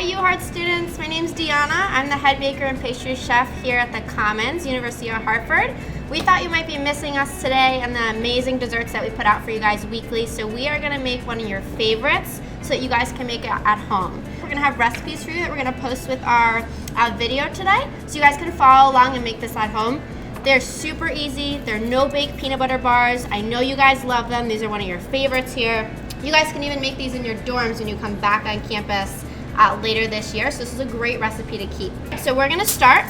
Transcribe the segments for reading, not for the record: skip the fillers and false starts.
UHART students, my name's Deanna. I'm the head baker and pastry chef here at the Commons, University of Hartford. We thought you might be missing us today and the amazing desserts that we put out for you guys weekly, so we are gonna make one of your favorites so that you guys can make it at home. We're gonna have recipes for you that we're gonna post with our video today, so you guys can follow along and make this at home. They're super easy, they're no-bake peanut butter bars. I know you guys love them, these are one of your favorites here. You guys can even make these in your dorms when you come back on campus later this year, so this is a great recipe to keep. So we're gonna start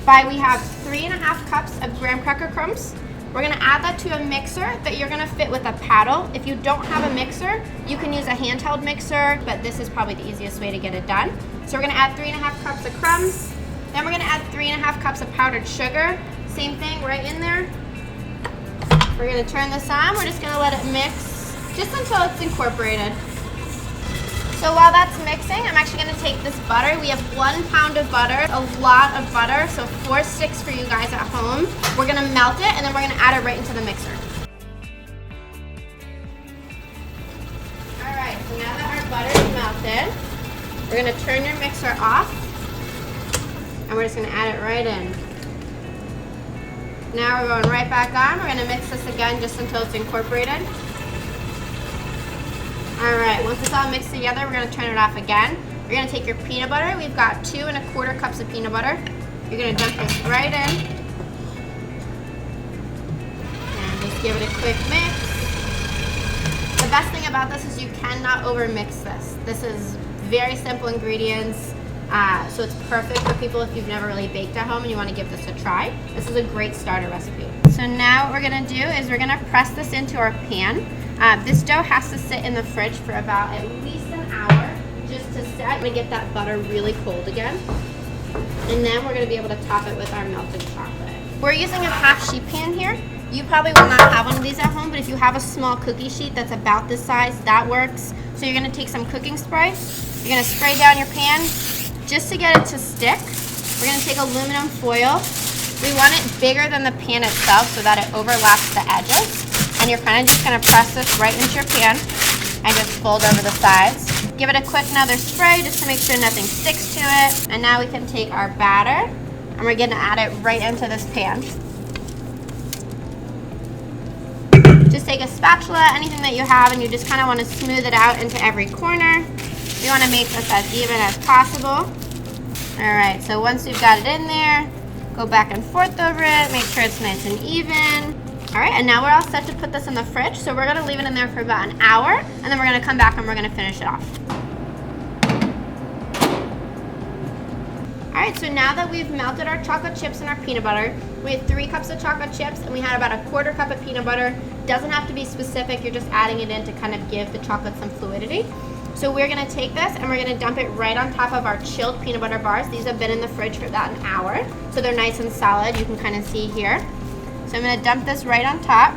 by, we have 3.5 cups of graham cracker crumbs. We're gonna add that to a mixer that you're gonna fit with a paddle. If you don't have a mixer, you can use a handheld mixer, but this is probably the easiest way to get it done. So we're gonna add 3.5 cups of crumbs, then we're gonna add 3.5 cups of powdered sugar. Same thing right in there. We're gonna turn this on, we're just gonna let it mix just until it's incorporated. So while that's mixing, I'm actually gonna take this butter. We have 1 pound of butter, a lot of butter, so 4 sticks for you guys at home. We're gonna melt it and then we're gonna add it right into the mixer. All right, so now that our butter is melted, we're gonna turn your mixer off and we're just gonna add it right in. Now we're going right back on. We're gonna mix this again just until it's incorporated. All right, once it's all mixed together, we're gonna turn it off again. You're gonna take your peanut butter. We've got 2¼ cups of peanut butter. You're gonna dump this right in. And just give it a quick mix. The best thing about this is you cannot overmix this. This is very simple ingredients, so it's perfect for people if you've never really baked at home and you wanna give this a try. This is a great starter recipe. So now what we're gonna do is we're gonna press this into our pan. This dough has to sit in the fridge for about at least an hour just to set and get that butter really cold again. And then we're going to be able to top it with our melted chocolate. We're using a half sheet pan here. You probably will not have one of these at home, but if you have a small cookie sheet that's about this size, that works. So you're going to take some cooking spray. You're going to spray down your pan just to get it to stick. We're going to take aluminum foil. We want it bigger than the pan itself so that it overlaps the edges. And you're kind of just gonna press this right into your pan and just fold over the sides. Give it a quick another spray just to make sure nothing sticks to it. And now we can take our batter and we're gonna add it right into this pan. Just take a spatula, anything that you have, and you just kind of want to smooth it out into every corner. You want to make this as even as possible. All right, so once you've got it in there, go back and forth over it, make sure it's nice and even. All right, and now we're all set to put this in the fridge. So we're gonna leave it in there for about an hour, and then we're gonna come back and we're gonna finish it off. All right, so now that we've melted our chocolate chips and our peanut butter, we had 3 cups of chocolate chips and we had about 1/4 cup of peanut butter. Doesn't have to be specific, you're just adding it in to kind of give the chocolate some fluidity. So we're gonna take this and we're gonna dump it right on top of our chilled peanut butter bars. These have been in the fridge for about an hour, so they're nice and solid, you can kind of see here. So I'm gonna dump this right on top.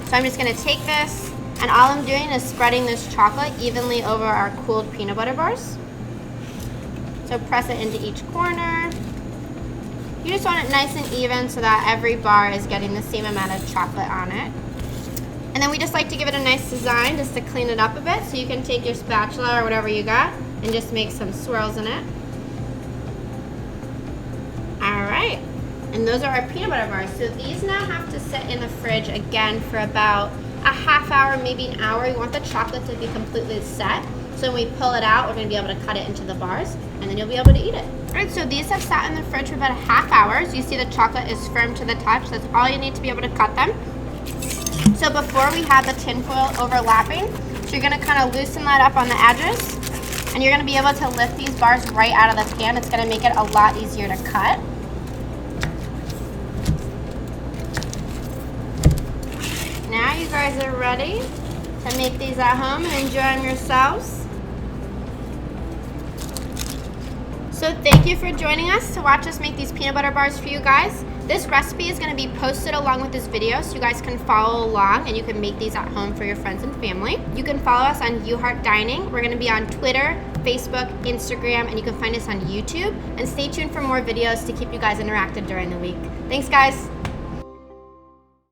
So I'm just gonna take this, and all I'm doing is spreading this chocolate evenly over our cooled peanut butter bars. So press it into each corner. You just want it nice and even so that every bar is getting the same amount of chocolate on it. And then we just like to give it a nice design just to clean it up a bit. So you can take your spatula or whatever you got and just make some swirls in it. All right. And those are our peanut butter bars. So these now have to sit in the fridge again for about a half hour, maybe an hour. You want the chocolate to be completely set. So when we pull it out, we're gonna be able to cut it into the bars and then you'll be able to eat it. All right, so these have sat in the fridge for about a half hour. So you see the chocolate is firm to the touch. That's all you need to be able to cut them. So before we had the tinfoil overlapping, so you're gonna kind of loosen that up on the edges and you're gonna be able to lift these bars right out of the pan. It's gonna make it a lot easier to cut. Now you guys are ready to make these at home and enjoy them yourselves. So thank you for joining us to watch us make these peanut butter bars for you guys. This recipe is going to be posted along with this video so you guys can follow along and you can make these at home for your friends and family. You can follow us on UHART Dining. We're going to be on Twitter, Facebook, Instagram, and you can find us on YouTube. And stay tuned for more videos to keep you guys interactive during the week. Thanks guys.